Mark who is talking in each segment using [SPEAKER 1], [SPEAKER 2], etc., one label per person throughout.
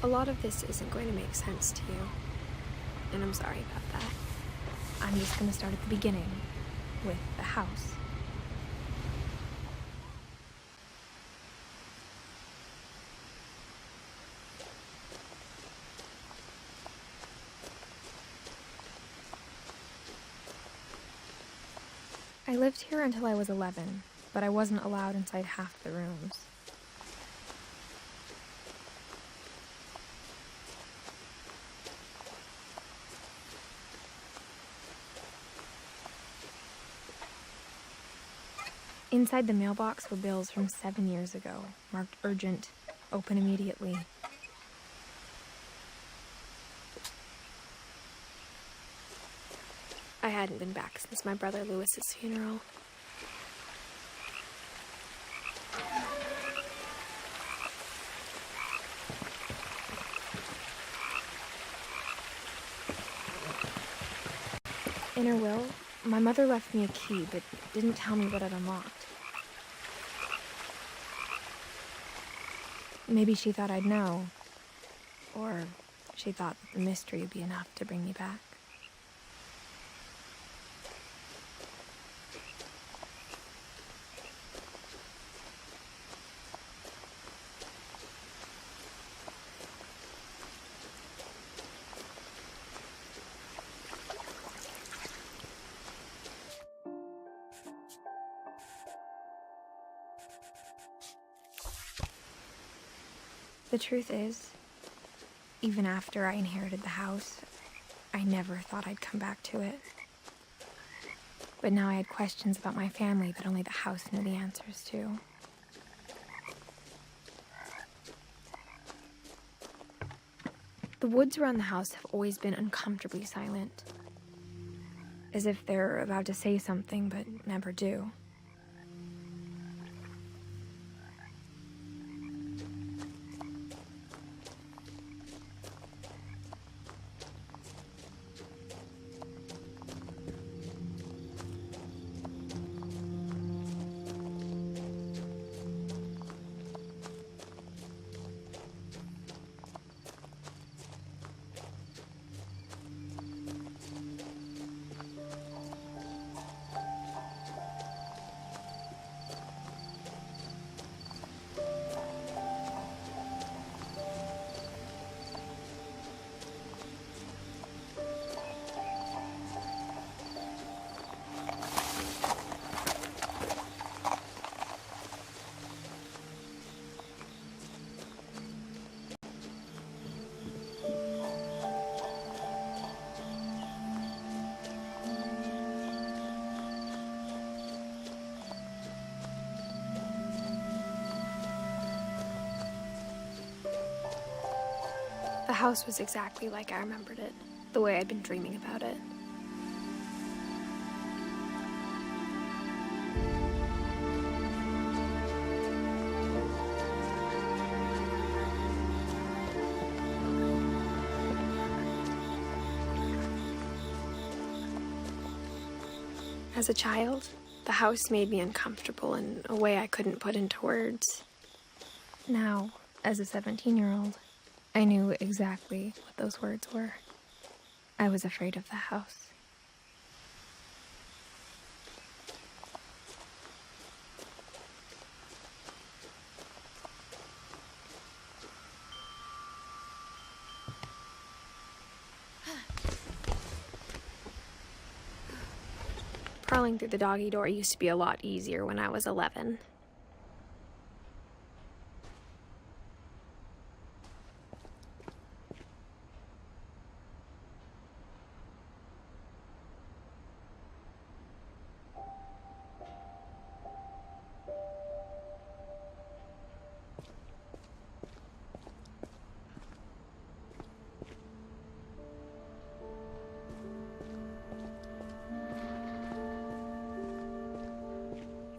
[SPEAKER 1] A lot of this isn't going to make sense to you, and I'm sorry about that. I'm just going to start at the beginning, with the house. I lived here until I was 11, but I wasn't allowed inside half the rooms. Inside the mailbox were bills from 7 years ago, marked urgent, open immediately. I hadn't been back since my brother Lewis's funeral. In her will, my mother left me a key, but didn't tell me what it unlocked. Maybe she thought I'd know, or she thought that the mystery would be enough to bring me back. The truth is, even after I inherited the house, I never thought I'd come back to it. But now I had questions about my family that only the house knew the answers to. The woods around the house have always been uncomfortably silent, as if they're about to say something but never do. The house was exactly like I remembered it, the way I'd been dreaming about it. As a child, the house made me uncomfortable in a way I couldn't put into words. Now, as a 17-year-old, I knew exactly what those words were. I was afraid of the house. Crawling through the doggy door used to be a lot easier when I was 11.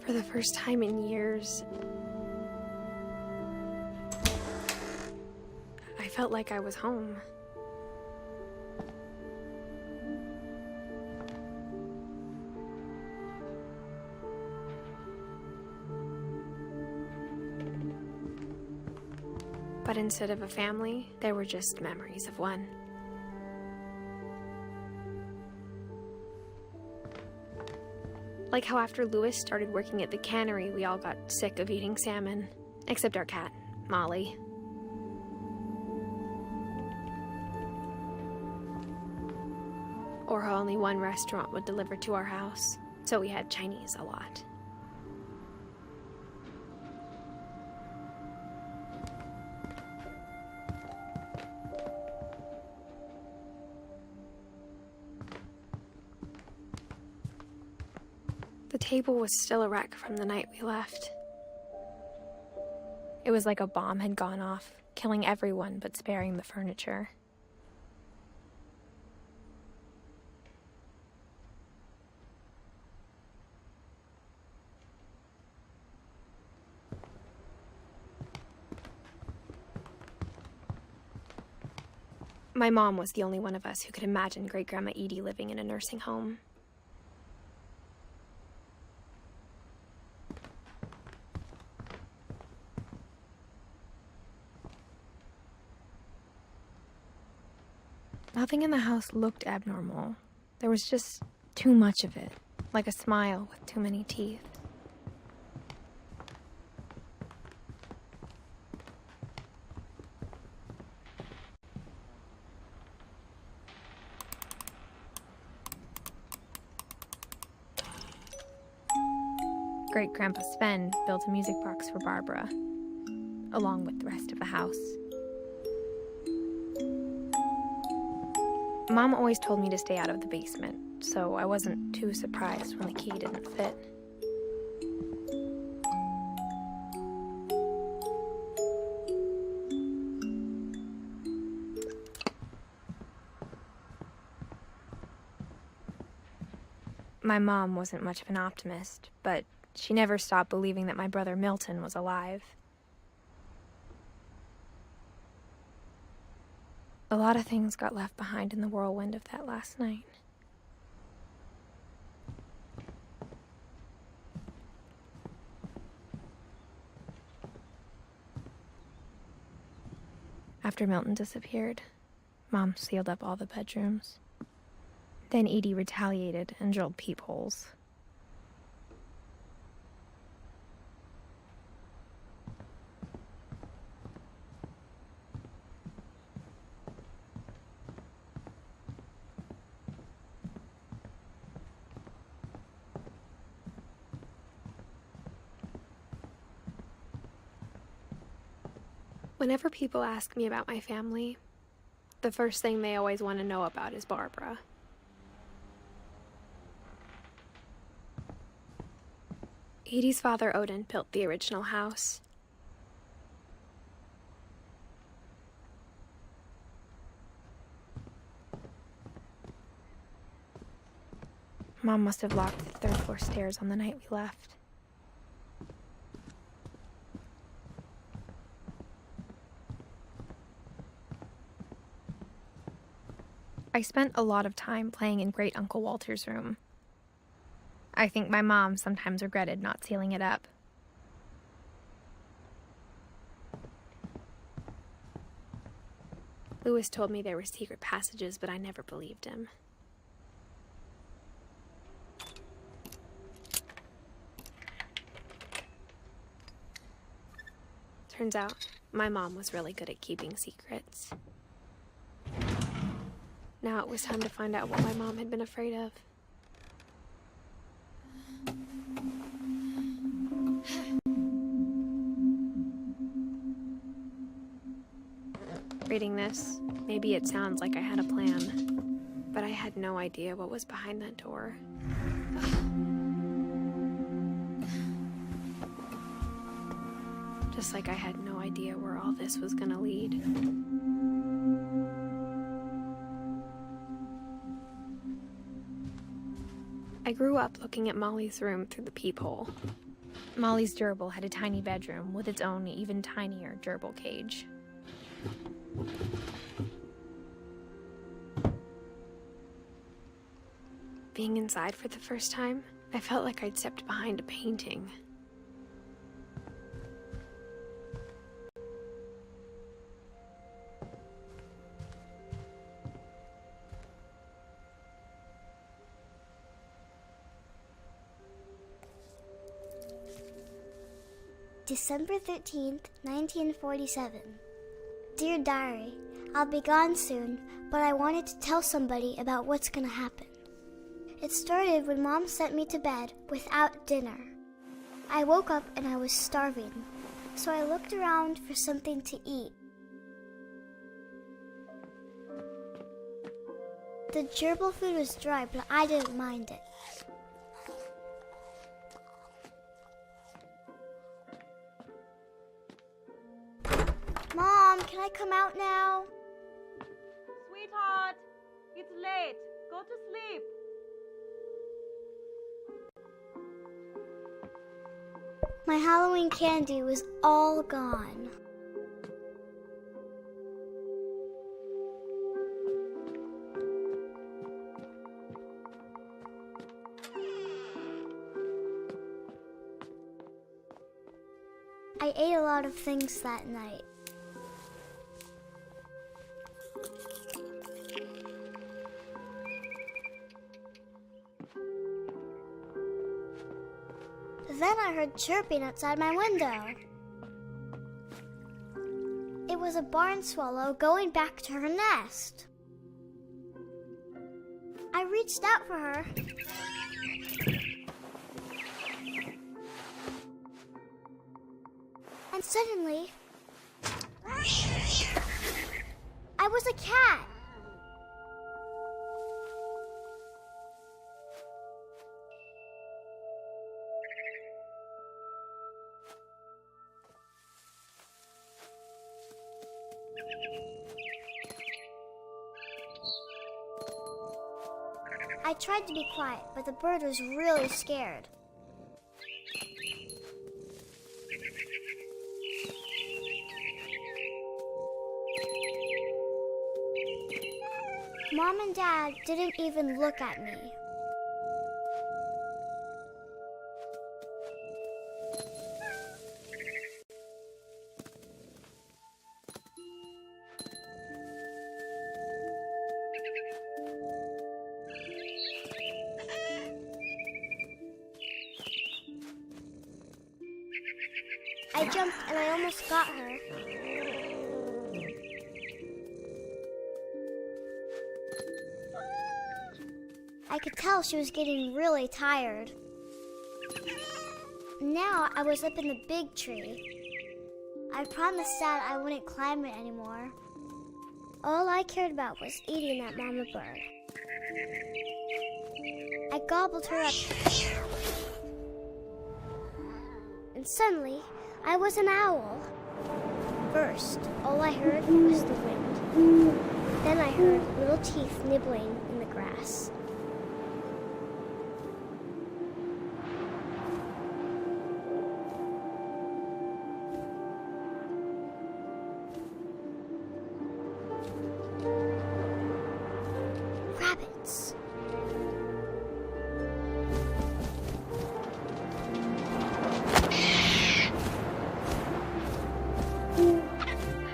[SPEAKER 1] For the first time in years, I felt like I was home. But instead of a family, there were just memories of one. Like how after Louis started working at the cannery, we all got sick of eating salmon. Except our cat, Molly. Or how only one restaurant would deliver to our house, so we had Chinese a lot. The table was still a wreck from the night we left. It was like a bomb had gone off, killing everyone but sparing the furniture. My mom was the only one of us who could imagine Great-Grandma Edie living in a nursing home. Nothing in the house looked abnormal. There was just too much of it, like a smile with too many teeth. Great-Grandpa Sven built a music box for Barbara, along with the rest of the house. Mom always told me to stay out of the basement, so I wasn't too surprised when the key didn't fit. My mom wasn't much of an optimist, but she never stopped believing that my brother Milton was alive. A lot of things got left behind in the whirlwind of that last night. After Milton disappeared, Mom sealed up all the bedrooms. Then Edie retaliated and drilled peepholes. Whenever people ask me about my family, the first thing they always want to know about is Barbara. Edie's father, Odin, built the original house. Mom must have locked the third floor stairs on the night we left. I spent a lot of time playing in Great Uncle Walter's room. I think my mom sometimes regretted not sealing it up. Louis told me there were secret passages, but I never believed him. Turns out, my mom was really good at keeping secrets. Now it was time to find out what my mom had been afraid of. Reading this, maybe it sounds like I had a plan, but I had no idea what was behind that door. Just like I had no idea where all this was gonna lead. I grew up looking at Molly's room through the peephole. Molly's gerbil had a tiny bedroom with its own even tinier gerbil cage. Being inside for the first time, I felt like I'd stepped behind a painting.
[SPEAKER 2] December 13th, 1947. Dear Diary, I'll be gone soon, but I wanted to tell somebody about what's gonna happen. It started when Mom sent me to bed without dinner. I woke up and I was starving, so I looked around for something to eat. The gerbil food was dry, but I didn't mind it. Mom, can I come out now?
[SPEAKER 3] Sweetheart, it's late. Go to sleep.
[SPEAKER 2] My Halloween candy was all gone. I ate a lot of things that night. Then I heard chirping outside my window. It was a barn swallow going back to her nest. I reached out for her. And suddenly, I was a cat. I tried to be quiet, but the bird was really scared. Mom and Dad didn't even look at me. I jumped and I almost got her. I could tell she was getting really tired. Now I was up in the big tree. I promised Dad I wouldn't climb it anymore. All I cared about was eating that mama bird. I gobbled her up. And suddenly, I was an owl. First, all I heard was the wind. Then I heard little teeth nibbling in the grass. Rabbits.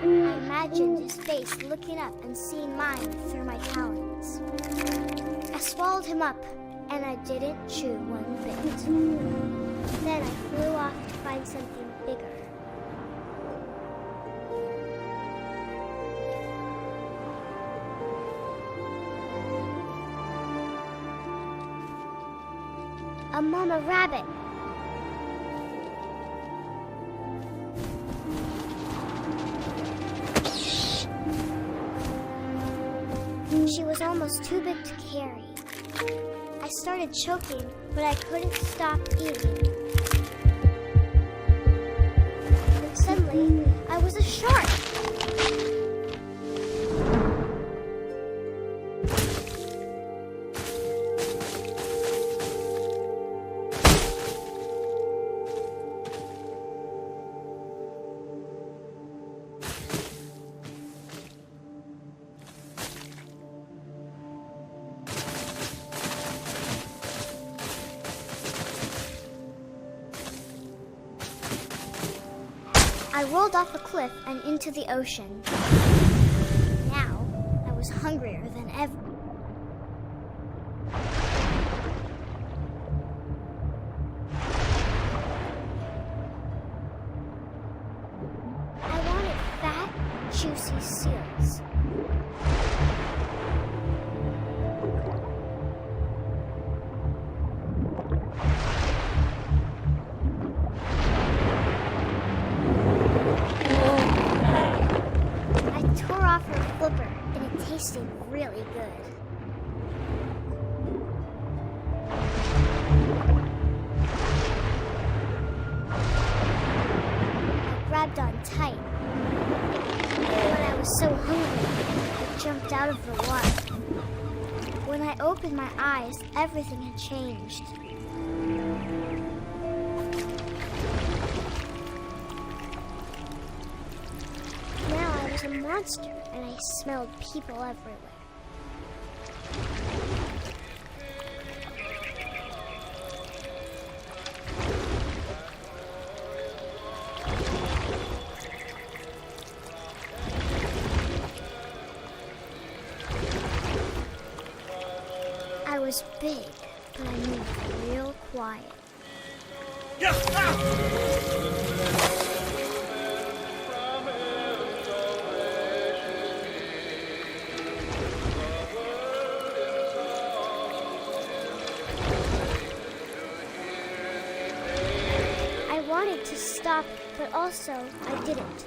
[SPEAKER 2] I imagined his face looking up and seeing mine through my talons. I swallowed him up, and I didn't chew one bit. Then I flew off to find something bigger. A mama rabbit. She was almost too big to carry. I started choking, but I couldn't stop eating. And suddenly, I was a shark. I rolled off a cliff and into the ocean. Now, I was hungrier than ever. juicy seals. I tore off her flipper, and it tasted really good. Grabbed on tight. When I was so hungry, I jumped out of the water. When I opened my eyes, everything had changed. Now I was a monster, and I smelled people everywhere. I was big, but I moved real quiet. I wanted to stop, but also I didn't.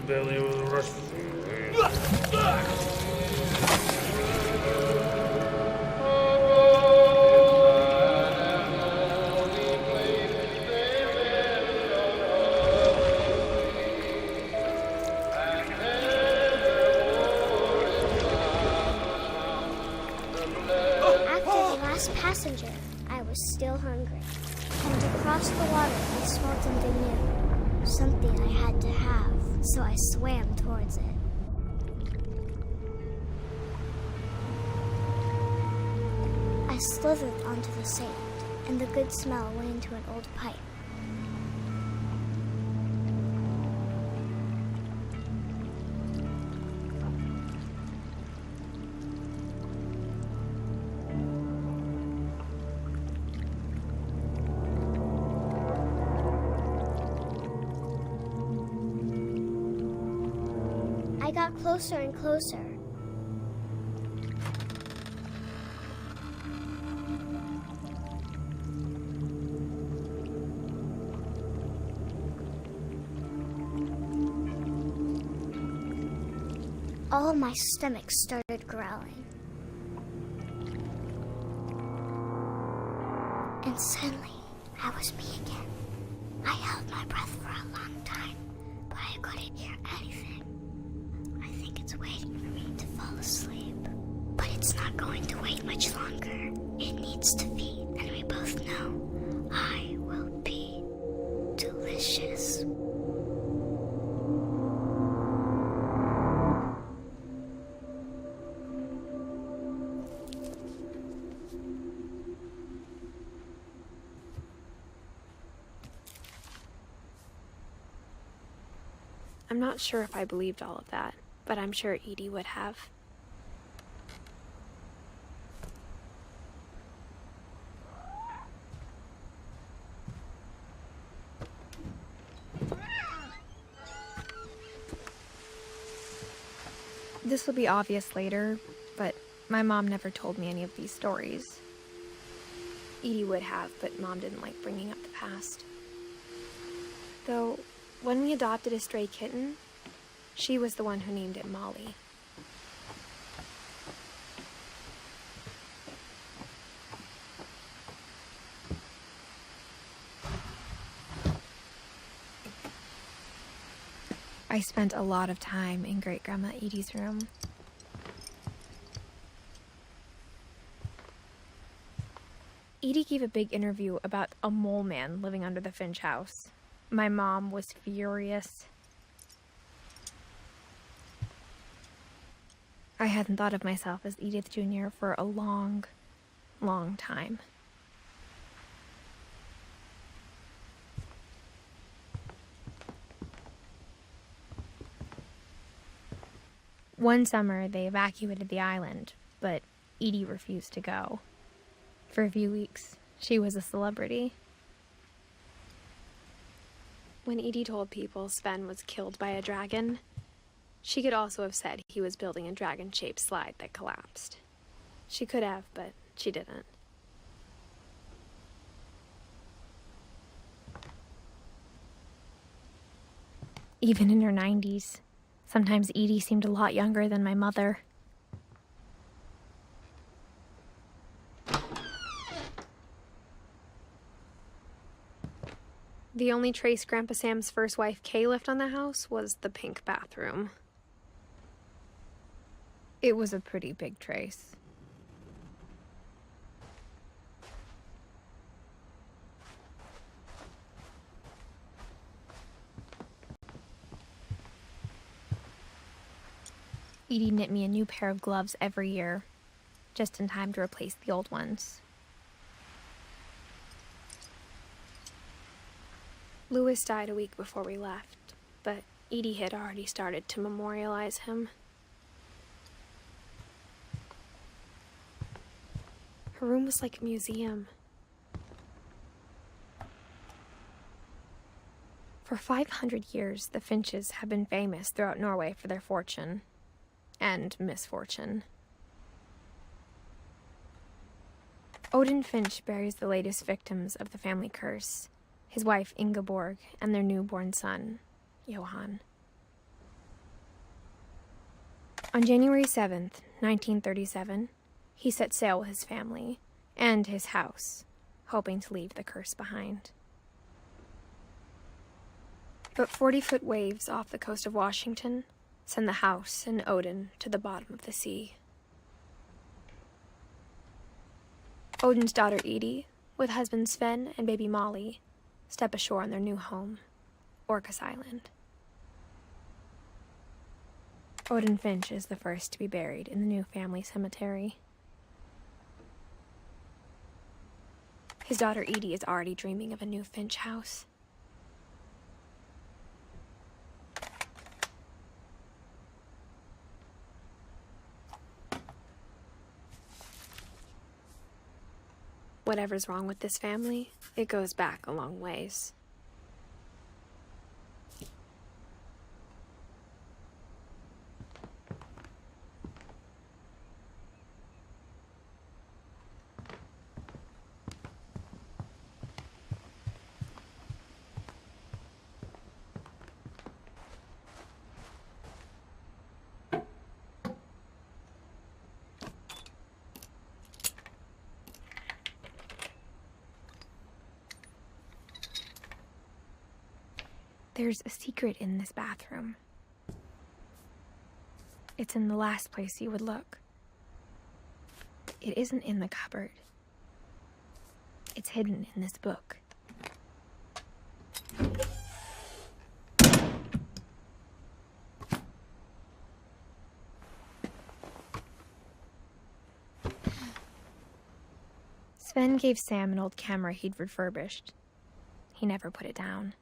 [SPEAKER 4] Belly was rusty.
[SPEAKER 2] After the last passenger, I was still hungry. And across the water, I smelled something new. Something I had to have, so I swam towards it. I slithered onto the sand, and the good smell went into an old pipe. I got closer and closer. All my stomach started growling. And suddenly, I was me again. I held my breath for a long time, but I couldn't hear anything. I think it's waiting for me to fall asleep. But it's not going to wait much longer. It needs to feed, and we both know I will be delicious.
[SPEAKER 1] I'm not sure if I believed all of that, but I'm sure Edie would have. This will be obvious later, but my mom never told me any of these stories. Edie would have, but Mom didn't like bringing up the past. Though, when we adopted a stray kitten, she was the one who named it Molly. I spent a lot of time in Great-Grandma Edie's room. Edie gave a big interview about a mole man living under the Finch house. My mom was furious. I hadn't thought of myself as Edith Jr. for a long, long time. One summer, they evacuated the island, but Edie refused to go. For a few weeks, she was a celebrity. When Edie told people Sven was killed by a dragon, she could also have said he was building a dragon-shaped slide that collapsed. She could have, but she didn't. Even in her 90s, sometimes Edie seemed a lot younger than my mother. The only trace Grandpa Sam's first wife Kay left on the house was the pink bathroom. It was a pretty big trace. Edie knit me a new pair of gloves every year, just in time to replace the old ones. Louis died a week before we left, but Edie had already started to memorialize him. Her room was like a museum. For 500 years, the Finches have been famous throughout Norway for their fortune and misfortune. Odin Finch buries the latest victims of the family curse, his wife Ingeborg and their newborn son, Johan. On January 7th, 1937, he set sail with his family and his house, hoping to leave the curse behind. But 40-foot waves off the coast of Washington send the house and Odin to the bottom of the sea. Odin's daughter Edie, with husband Sven and baby Molly, step ashore on their new home, Orcas Island. Odin Finch is the first to be buried in the new family cemetery. His daughter Edie is already dreaming of a new Finch house. Whatever's wrong with this family, it goes back a long ways. There's a secret in this bathroom. It's in the last place you would look. It isn't in the cupboard. It's hidden in this book. Sven gave Sam an old camera he'd refurbished. He never put it down.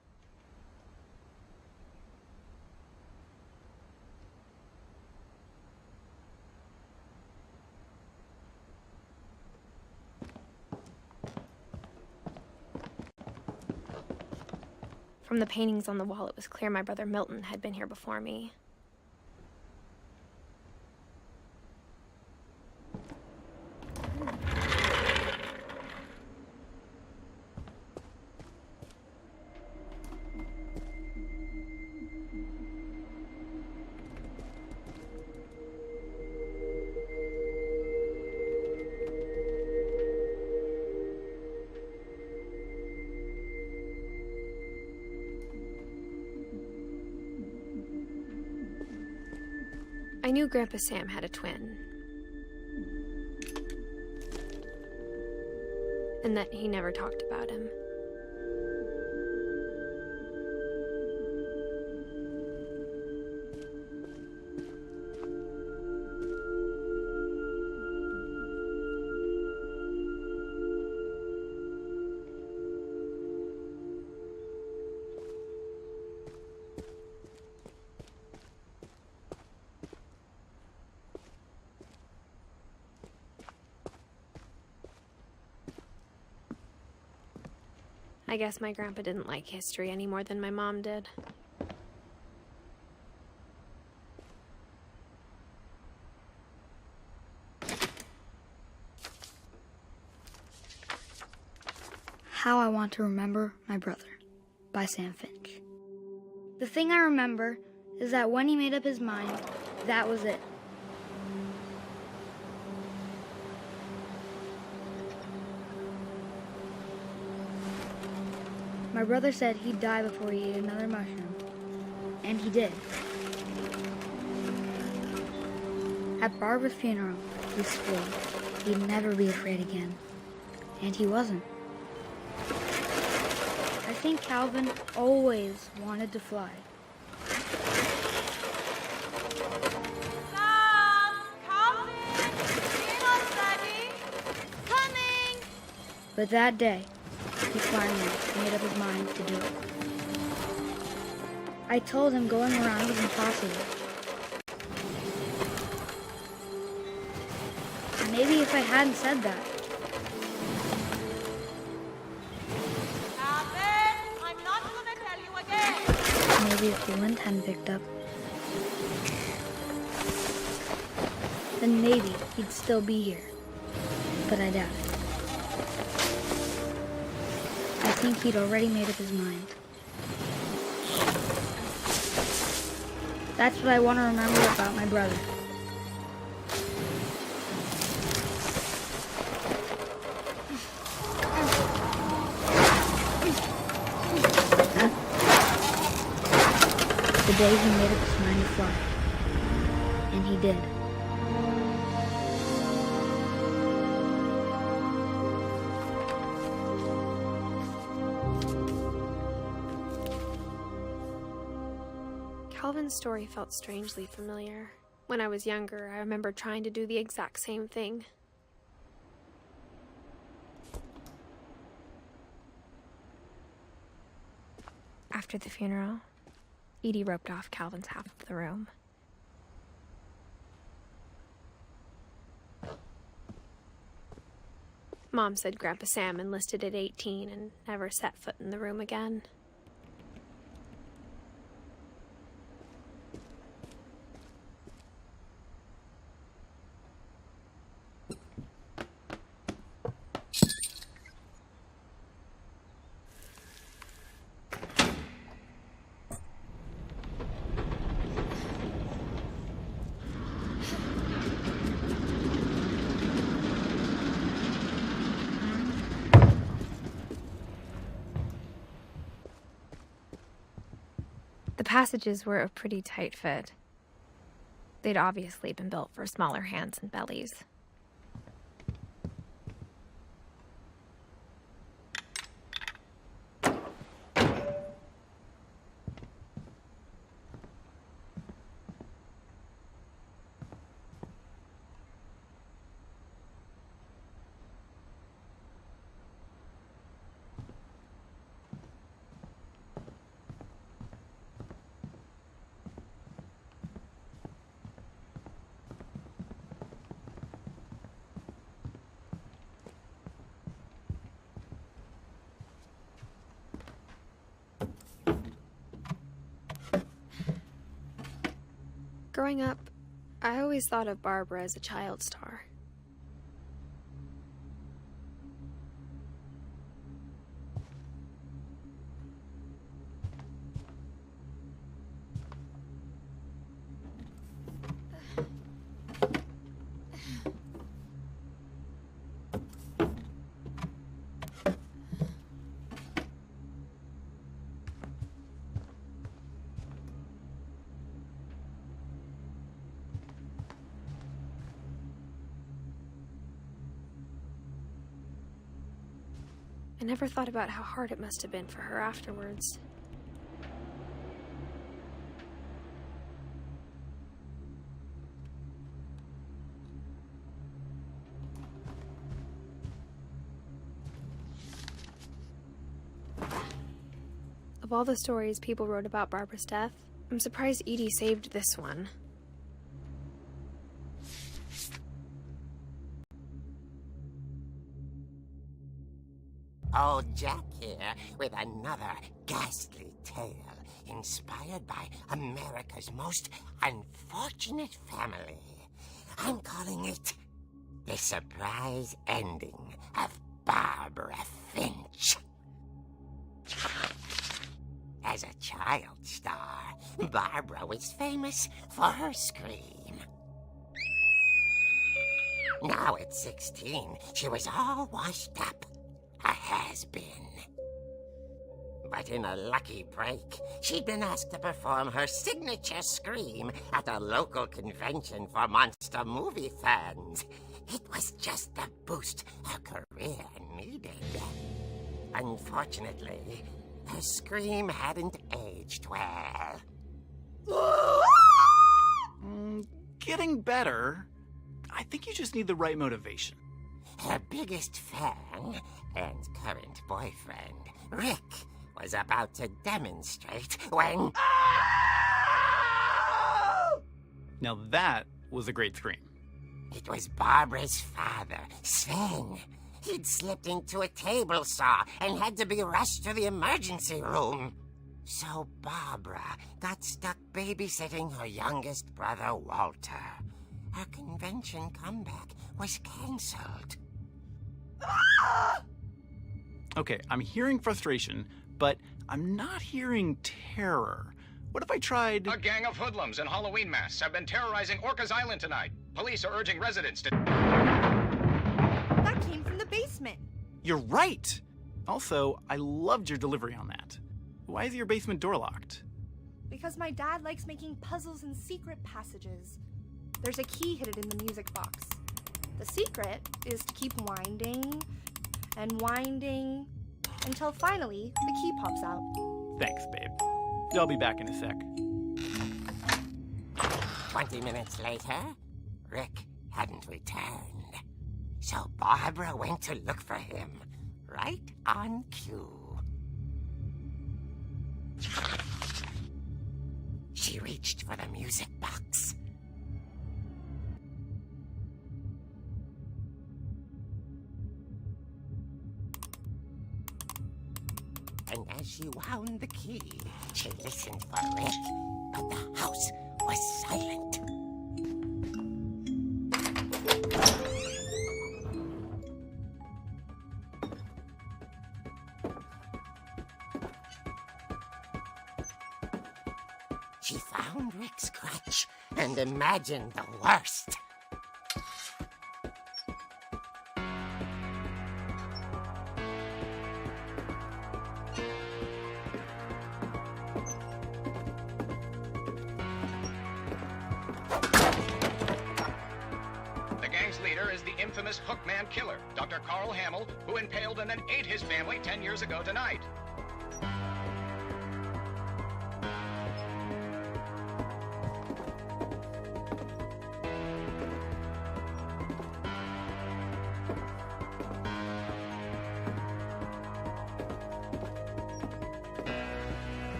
[SPEAKER 1] From the paintings on the wall, it was clear my brother Milton had been here before me. I knew Grandpa Sam had a twin, and that he never talked about him. I guess my grandpa didn't like history any more than my mom did.
[SPEAKER 4] How I Want to Remember My Brother by Sam Finch. The thing I remember is that when he made up his mind, that was it. My brother said he'd die before he ate another mushroom, and he did. At Barbara's funeral, he swore he'd never be afraid again, and he wasn't. I think Calvin always wanted to fly.
[SPEAKER 3] Sam! Calvin! Dinner's ready! Coming!
[SPEAKER 4] But that day, he finally made up his mind to do it. I told him going around was impossible. Maybe if I hadn't said that,
[SPEAKER 3] Calvin! I'm not gonna tell you again!
[SPEAKER 4] maybe if the wind hadn't picked up, then maybe he'd still be here. But I doubt it. I think he'd already made up his mind. That's what I want to remember about my brother. The day he made up his mind to fly. And he did.
[SPEAKER 1] Calvin's story felt strangely familiar. When I was younger, I remember trying to do the exact same thing. After the funeral, Edie roped off Calvin's half of the room. Mom said Grandpa Sam enlisted at 18 and never set foot in the room again. The passages were a pretty tight fit. They'd obviously been built for smaller hands and bellies. Growing up, I always thought of Barbara as a child star. I never thought about how hard it must have been for her afterwards. Of all the stories people wrote about Barbara's death, I'm surprised Edie saved this one.
[SPEAKER 5] Old Jack here with another ghastly tale inspired by America's most unfortunate family. I'm calling it The Surprise Ending of Barbara Finch. As a child star, Barbara was famous for her scream. Now at 16, she was all washed up, a has-been. But in a lucky break, she'd been asked to perform her signature scream at a local convention for monster movie fans. It was just the boost her career needed. Unfortunately, her scream hadn't aged well.
[SPEAKER 6] Getting better. I think you just need the right motivation.
[SPEAKER 5] Her biggest fan and current boyfriend, Rick, was about to demonstrate when...
[SPEAKER 6] Now that was a great scream.
[SPEAKER 5] It was Barbara's father, Sven. He'd slipped into a table saw and had to be rushed to the emergency room. So Barbara got stuck babysitting her youngest brother, Walter. Her convention comeback was cancelled.
[SPEAKER 6] Okay, I'm hearing frustration, but I'm not hearing terror. What if I tried...
[SPEAKER 7] A gang of hoodlums in Halloween masks have been terrorizing Orcas Island tonight. Police are urging residents to...
[SPEAKER 3] That came from the basement.
[SPEAKER 6] You're right! Also, I loved your delivery on that. Why is your basement door locked?
[SPEAKER 3] Because my dad likes making puzzles and secret passages. There's a key hidden in the music box. The secret is to keep winding and winding until finally the key pops out.
[SPEAKER 6] Thanks, babe. I'll be back in a sec.
[SPEAKER 5] 20 minutes later, Rick hadn't returned. So Barbara went to look for him, right on cue. She reached for the music box. And as she wound the key, she listened for Rick, but the house was silent. She found Rick's crutch and imagined the worst.
[SPEAKER 7] The gang's leader is the infamous Hookman killer, Dr. Carl Hamill, who impaled and then ate his family 10 years ago tonight.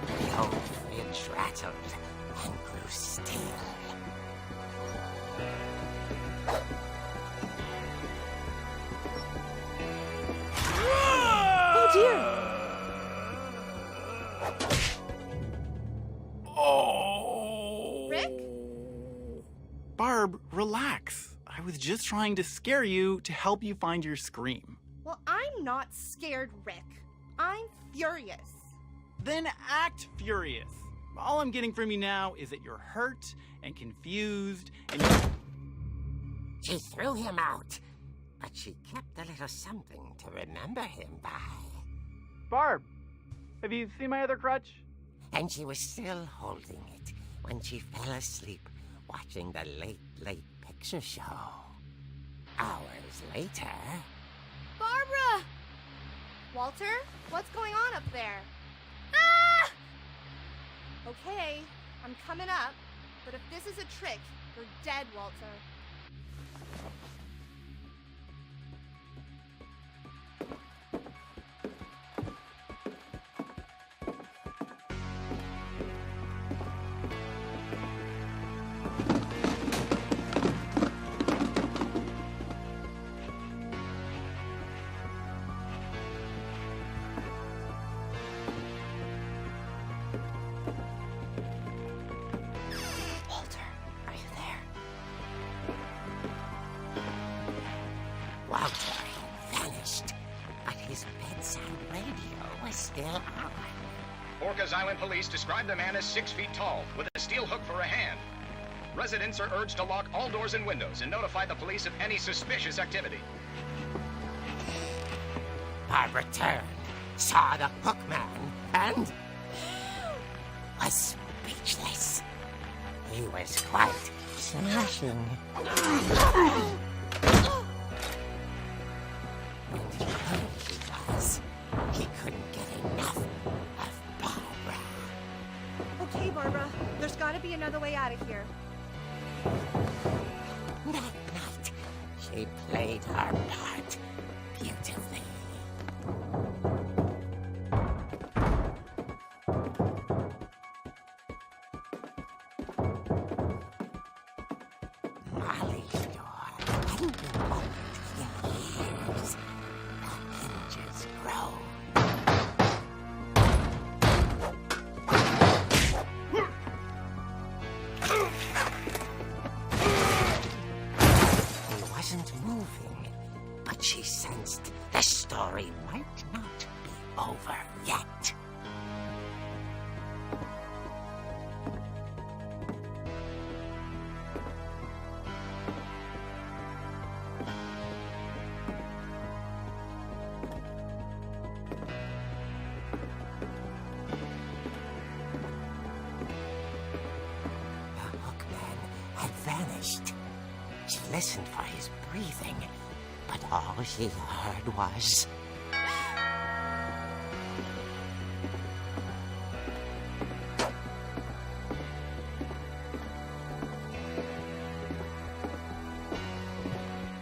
[SPEAKER 5] The old fridge rattled and grew still.
[SPEAKER 3] Oh dear!
[SPEAKER 6] Oh!
[SPEAKER 3] Rick?
[SPEAKER 6] Barb, relax. I was just trying to scare you to help you find your scream.
[SPEAKER 3] Well, I'm not scared, Rick. I'm furious.
[SPEAKER 6] Then act furious. All I'm getting from you now is that you're hurt and confused and
[SPEAKER 5] She threw him out, but she kept a little something to remember him by.
[SPEAKER 6] Barb, have you seen my other crutch?
[SPEAKER 5] And she was still holding it when she fell asleep watching the late picture show. Hours later...
[SPEAKER 3] Barbara! Walter, what's going on up there? Ah! Okay, I'm coming up, but if this is a trick, you're dead, Walter.
[SPEAKER 7] Marcellus Island police describe the man as 6 feet tall, with a steel hook for a hand. Residents are urged to lock all doors and windows and notify the police of any suspicious activity.
[SPEAKER 5] Barbara turned, saw the hook man, and was speechless. He was quite smashing. And there he was. He couldn't get enough of Barbara.
[SPEAKER 3] Okay, Barbara, there's gotta be another way out of here.
[SPEAKER 5] That night, she played her part beautifully. Molly's door hadn't been opened in years. The hinges groaned. He wasn't moving, but she sensed the story might not be over yet. The hookman had vanished. She listened for his breathing, but all she heard was...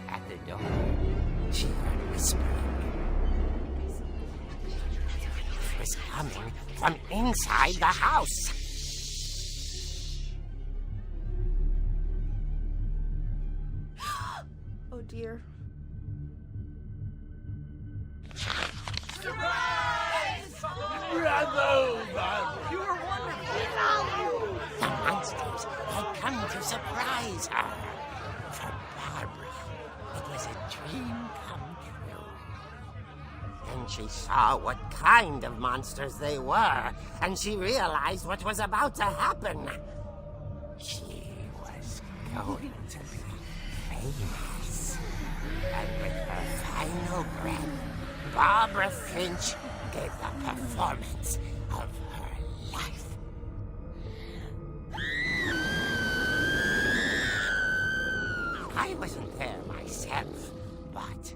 [SPEAKER 5] At the door, she heard whispering. It was coming from inside the house.
[SPEAKER 3] Oh dear.
[SPEAKER 5] The monsters had come to surprise her. For Barbara, it was a dream come true. Then she saw what kind of monsters they were, and she realized what was about to happen. She was going to be famous. And with her final breath, Barbara Finch gave the performance of her life. I wasn't there myself, but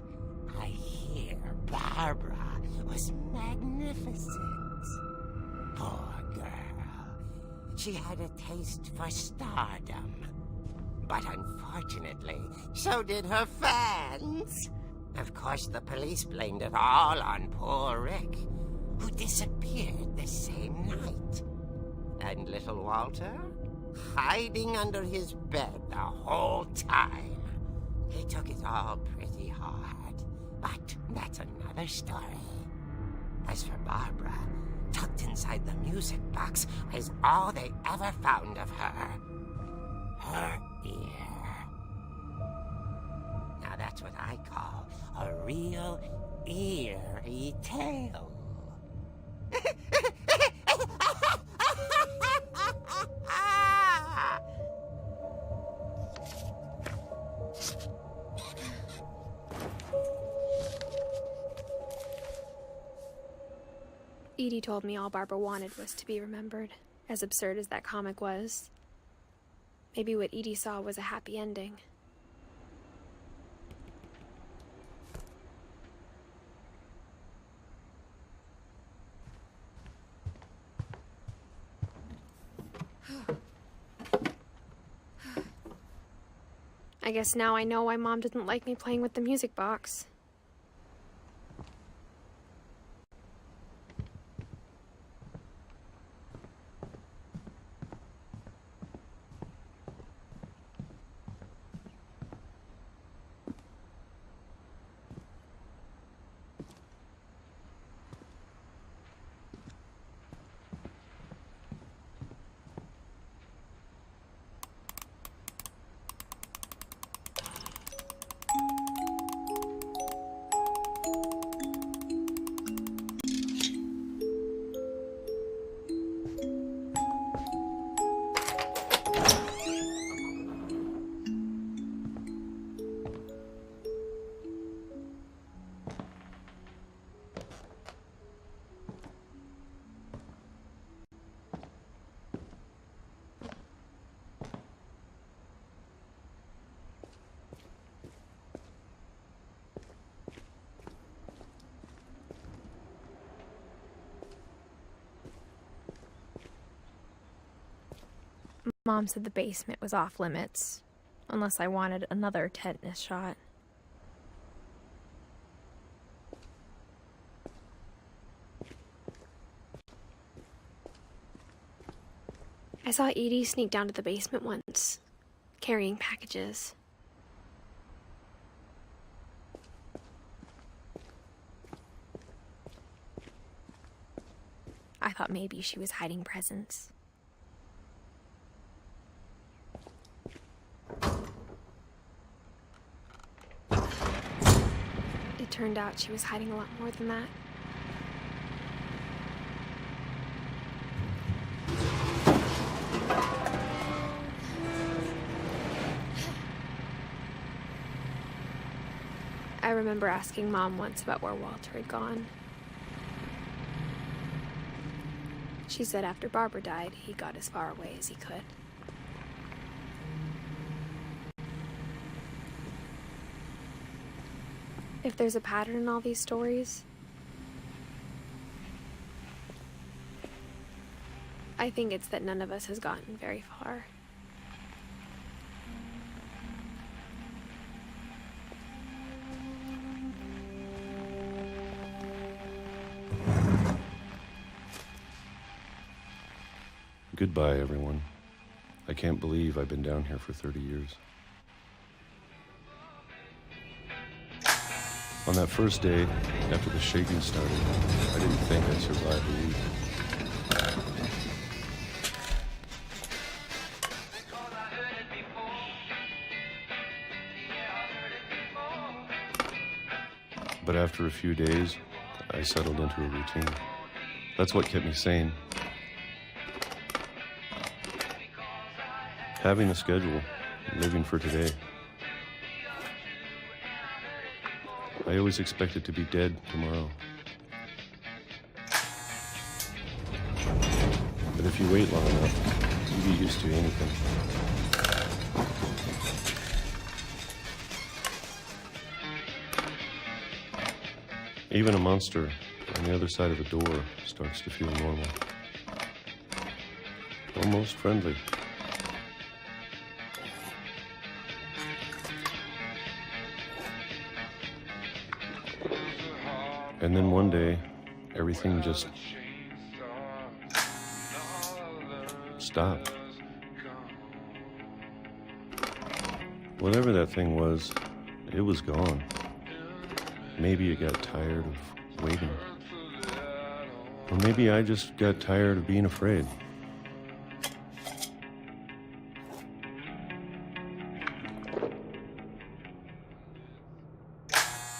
[SPEAKER 5] I hear Barbara was magnificent. Poor girl. She had a taste for stardom. But unfortunately, so did her fans. Of course, the police blamed it all on poor Rick, who disappeared the same night. And little Walter, hiding under his bed the whole time. He took it all pretty hard, but that's another story. As for Barbara, tucked inside the music box was all they ever found of her. Her ear. Now that's what I call a real eerie tale.
[SPEAKER 1] Edie told me all Barbara wanted was to be remembered, as absurd as that comic was. Maybe what Edie saw was a happy ending. I guess now I know why Mom didn't like me playing with the music box. Mom said the basement was off limits, unless I wanted another tetanus shot. I saw Edie sneak down to the basement once, carrying packages. I thought maybe she was hiding presents. It turned out she was hiding a lot more than that. I remember asking Mom once about where Walter had gone. She said after Barbara died, he got as far away as he could. If there's a pattern in all these stories, I think it's that none of us has gotten very far.
[SPEAKER 8] Goodbye, everyone. I can't believe I've been down here for 30 years. On that first day, after the shaking started, I didn't think I'd survive a week. But after a few days, I settled into a routine. That's what kept me sane. Having a schedule, living for today. I always expected to be dead tomorrow. But if you wait long enough, you get used to anything. Even a monster on the other side of a door starts to feel normal. Almost friendly. And then one day, everything just stopped. Whatever that thing was, it was gone. Maybe it got tired of waiting. Or maybe I just got tired of being afraid.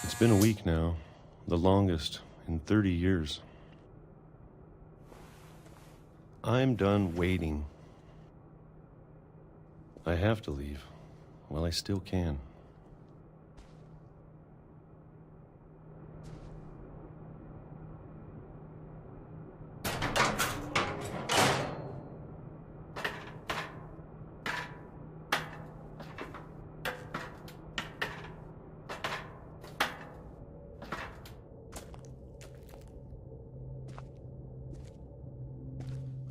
[SPEAKER 8] It's been a week now. The longest in 30 years. I'm done waiting. I have to leave while I still can.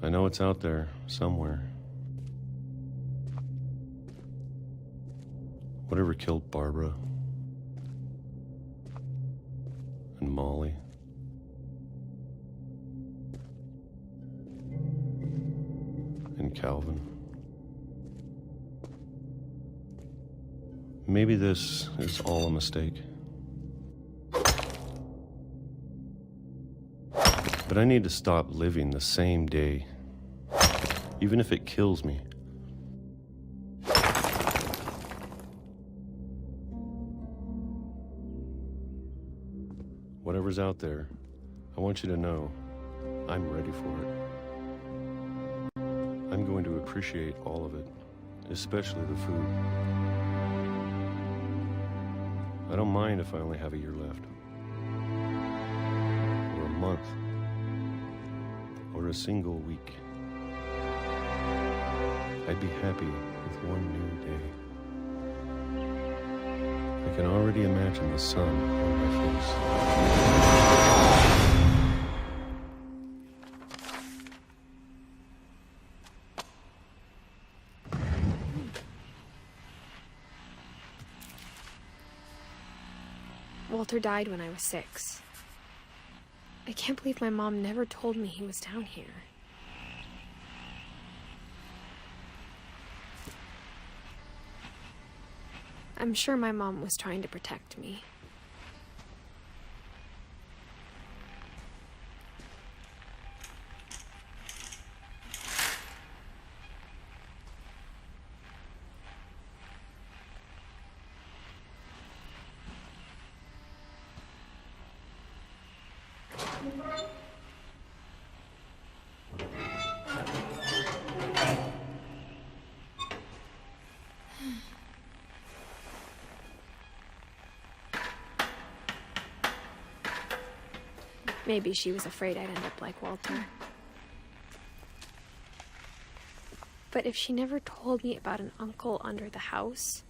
[SPEAKER 8] I know it's out there somewhere. Whatever killed Barbara and Molly and Calvin. Maybe this is all a mistake. But I need to stop living the same day, even if it kills me. Whatever's out there, I want you to know I'm ready for it. I'm going to appreciate all of it, especially the food. I don't mind if I only have a year left, or a month, or a single week. I'd be happy with one new day. I can already imagine the sun on my face.
[SPEAKER 1] Walter died when I was 6. I can't believe my mom never told me he was down here. I'm sure my mom was trying to protect me. Maybe she was afraid I'd end up like Walter. But if she never told me about an uncle under the house,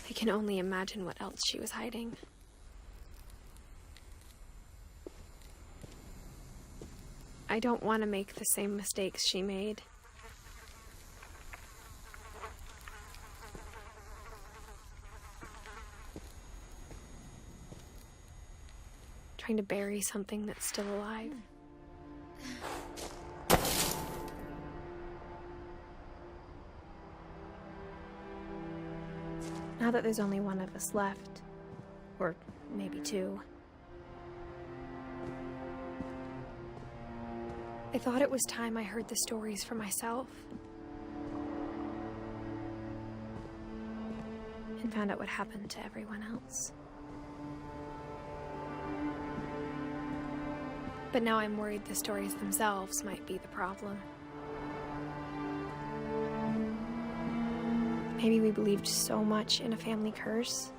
[SPEAKER 1] I can only imagine what else she was hiding. I don't want to make the same mistakes she made. Trying to bury something that's still alive. Now that there's only one of us left, or maybe 2, I thought it was time I heard the stories for myself and found out what happened to everyone else. But now I'm worried the stories themselves might be the problem. Maybe we believed so much in a family curse,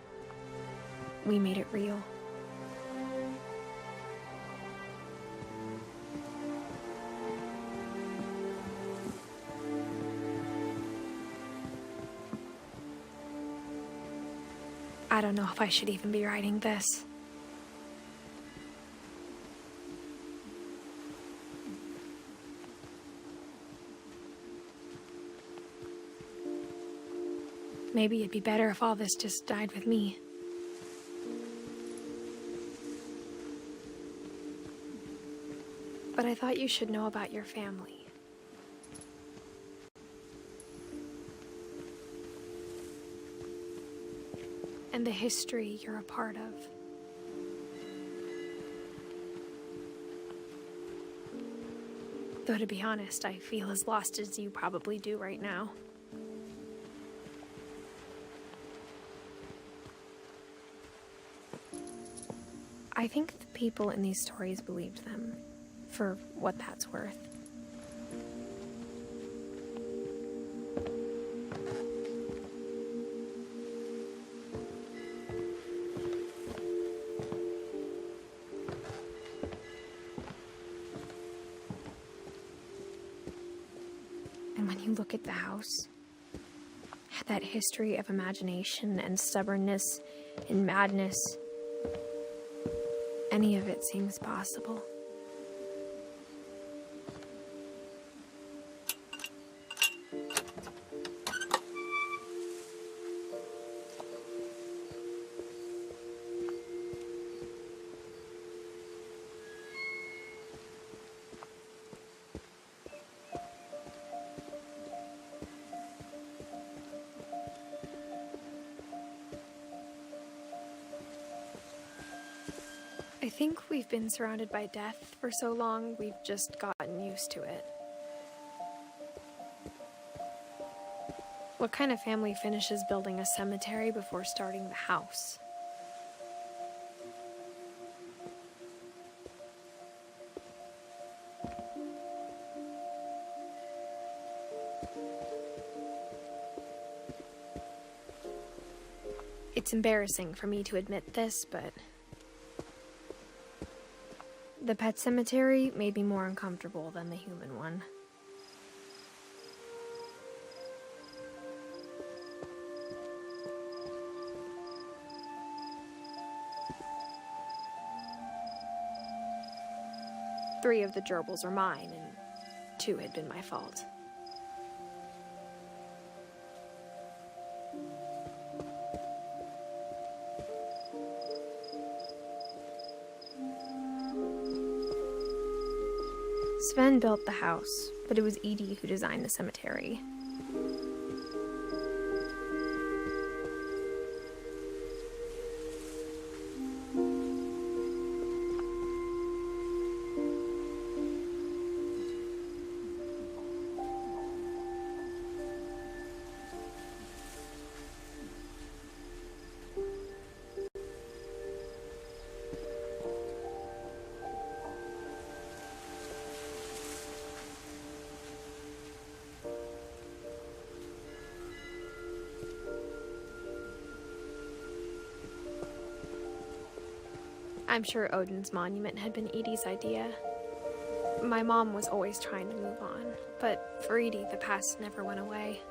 [SPEAKER 1] we made it real. I don't know if I should even be writing this. Maybe it'd be better if all this just died with me. But I thought you should know about your family. And the history you're a part of. Though to be honest, I feel as lost as you probably do right now. I think the people in these stories believed them, for what that's worth. And when you look at the house, that history of imagination and stubbornness and madness, any of it seems possible. I think we've been surrounded by death for so long, we've just gotten used to it. What kind of family finishes building a cemetery before starting the house? It's embarrassing for me to admit this, but the pet cemetery made me more uncomfortable than the human one. Three of the gerbils are mine, and 2 had been my fault. Sven built the house, but it was Edie who designed the cemetery. I'm sure Odin's monument had been Edie's idea. My mom was always trying to move on, but for Edie, the past never went away.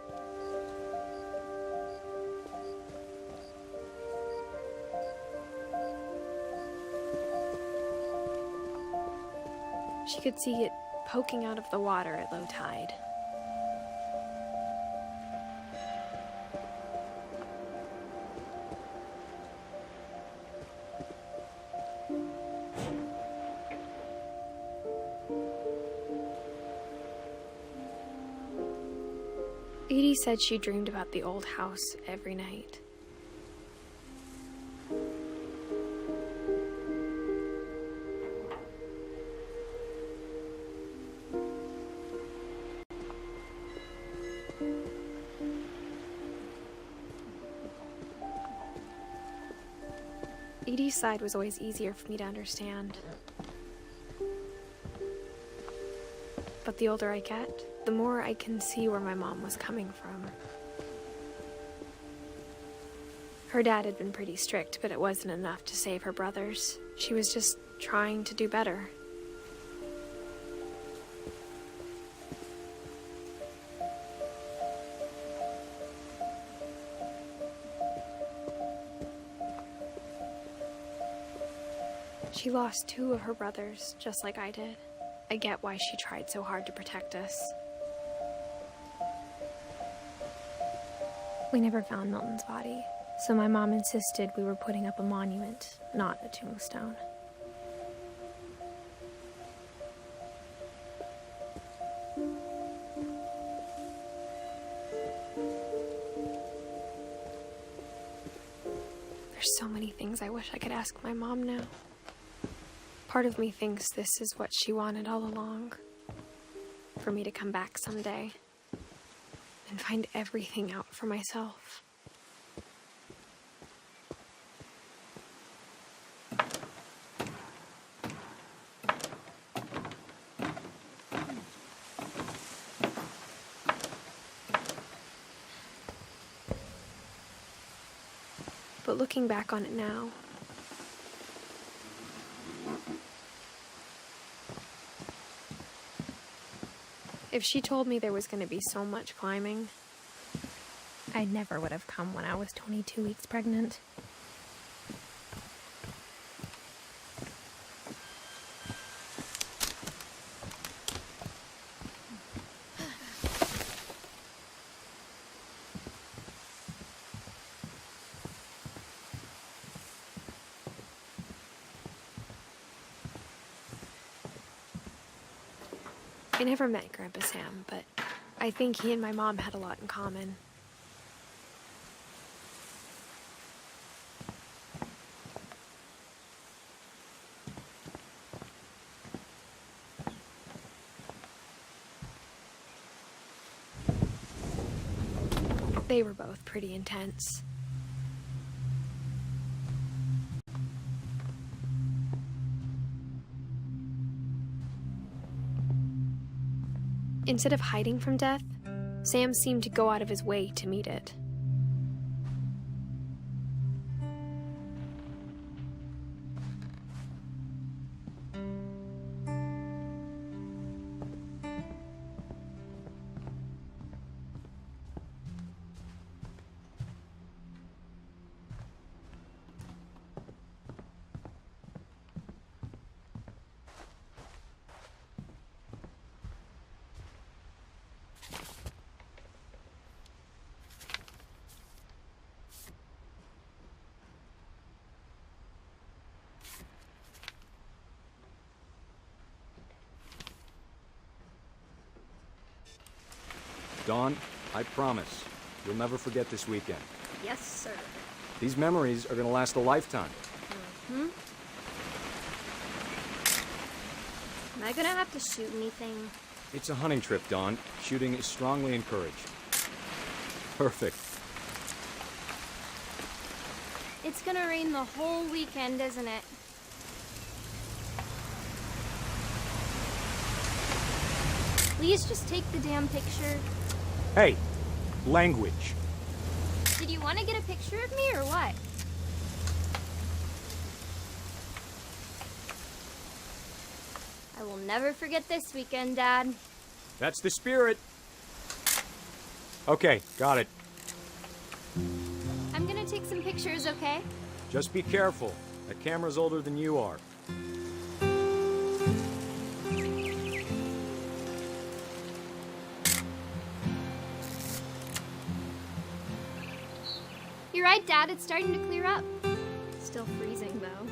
[SPEAKER 1] She could see it poking out of the water at low tide. Edie said she dreamed about the old house every night. Edie's side was always easier for me to understand. But the older I get, the more I can see where my mom was coming from. Her dad had been pretty strict, but it wasn't enough to save her brothers. She was just trying to do better. She lost 2 of her brothers, just like I did. I get why she tried so hard to protect us. We never found Milton's body, so my mom insisted we were putting up a monument, not a tombstone. There's so many things I wish I could ask my mom now. Part of me thinks this is what she wanted all along. For me to come back someday and find everything out for myself. But looking back on it now, if she told me there was going to be so much climbing, I never would have come when I was 22 weeks pregnant. I never met Grandpa Sam, but I think he and my mom had a lot in common. They were both pretty intense. Instead of hiding from death, Sam seemed to go out of his way to meet it.
[SPEAKER 9] Dawn, I promise, you'll never forget this weekend.
[SPEAKER 1] Yes, sir.
[SPEAKER 9] These memories are gonna last a lifetime.
[SPEAKER 1] Am I gonna have to shoot anything?
[SPEAKER 9] It's a hunting trip, Dawn. Shooting is strongly encouraged. Perfect.
[SPEAKER 1] It's gonna rain the whole weekend, isn't it? Please just take the damn picture.
[SPEAKER 9] Hey, language.
[SPEAKER 1] Did you want to get a picture of me or what? I will never forget this weekend, Dad.
[SPEAKER 9] That's the spirit. Okay, got it.
[SPEAKER 1] I'm gonna take some pictures, okay?
[SPEAKER 9] Just be careful. That camera's older than you are.
[SPEAKER 1] You're right, Dad. It's starting to clear up. Still freezing, though.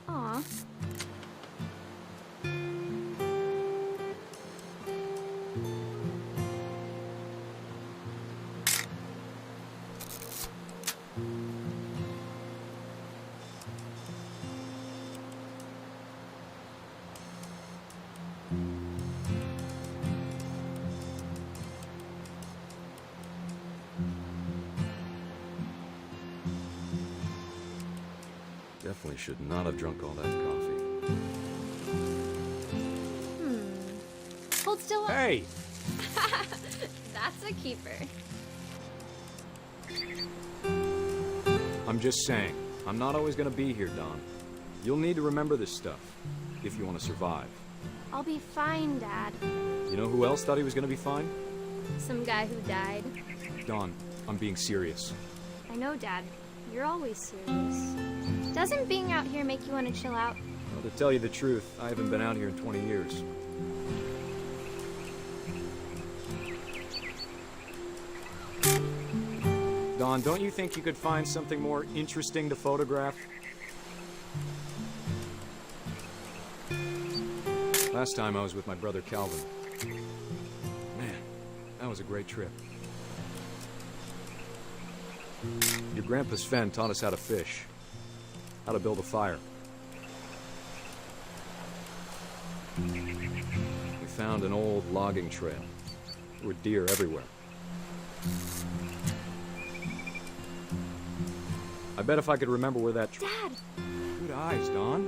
[SPEAKER 1] Aw.
[SPEAKER 9] Definitely should not have drunk all that coffee.
[SPEAKER 1] Hold still.
[SPEAKER 9] Hey!
[SPEAKER 1] That's a keeper.
[SPEAKER 9] I'm just saying, I'm not always gonna be here, Don. You'll need to remember this stuff, if you want to survive.
[SPEAKER 1] I'll be fine, Dad.
[SPEAKER 9] You know who else thought he was gonna be fine?
[SPEAKER 1] Some guy who died.
[SPEAKER 9] Don, I'm being serious.
[SPEAKER 1] I know, Dad. You're always serious. Doesn't being out here make you want to chill out?
[SPEAKER 9] Well, to tell you the truth, I haven't been out here in 20 years. Don, don't you think you could find something more interesting to photograph? Last time I was with my brother Calvin. Man, that was a great trip. Your grandpa Sven taught us how to fish, how to build a fire. We found an old logging trail. There were deer everywhere. I bet if I could remember where that
[SPEAKER 1] Dad!
[SPEAKER 9] Good eyes, Don.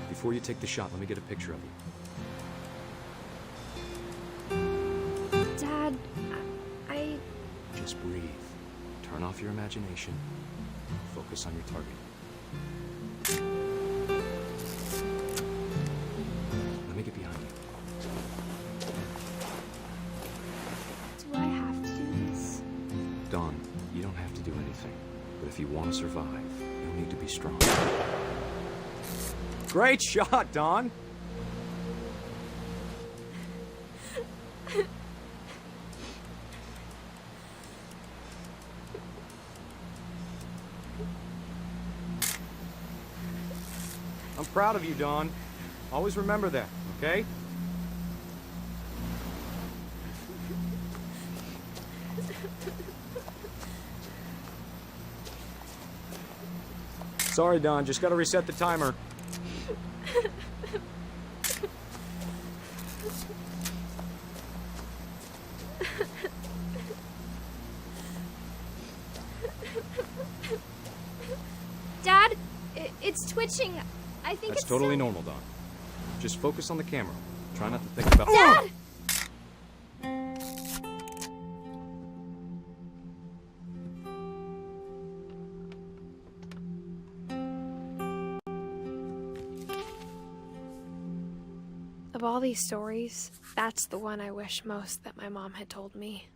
[SPEAKER 9] Before you take the shot, let me get a picture of you.
[SPEAKER 1] Dad, I...
[SPEAKER 9] Just breathe. Turn off your imagination. Focus on your target. Let me get behind you.
[SPEAKER 1] Do I have to do this?
[SPEAKER 9] Don, you don't have to do anything. But if you want to survive, you'll need to be strong. Great shot, Don! I'm proud of you, Don. Always remember that, okay? Sorry, Don. Just gotta reset the timer.
[SPEAKER 1] Dad, it's twitching. I think
[SPEAKER 9] That's
[SPEAKER 1] it's
[SPEAKER 9] totally normal, Don. Just focus on the camera. Try not to think about...
[SPEAKER 1] Dad! Of all these stories, that's the one I wish most that my mom had told me.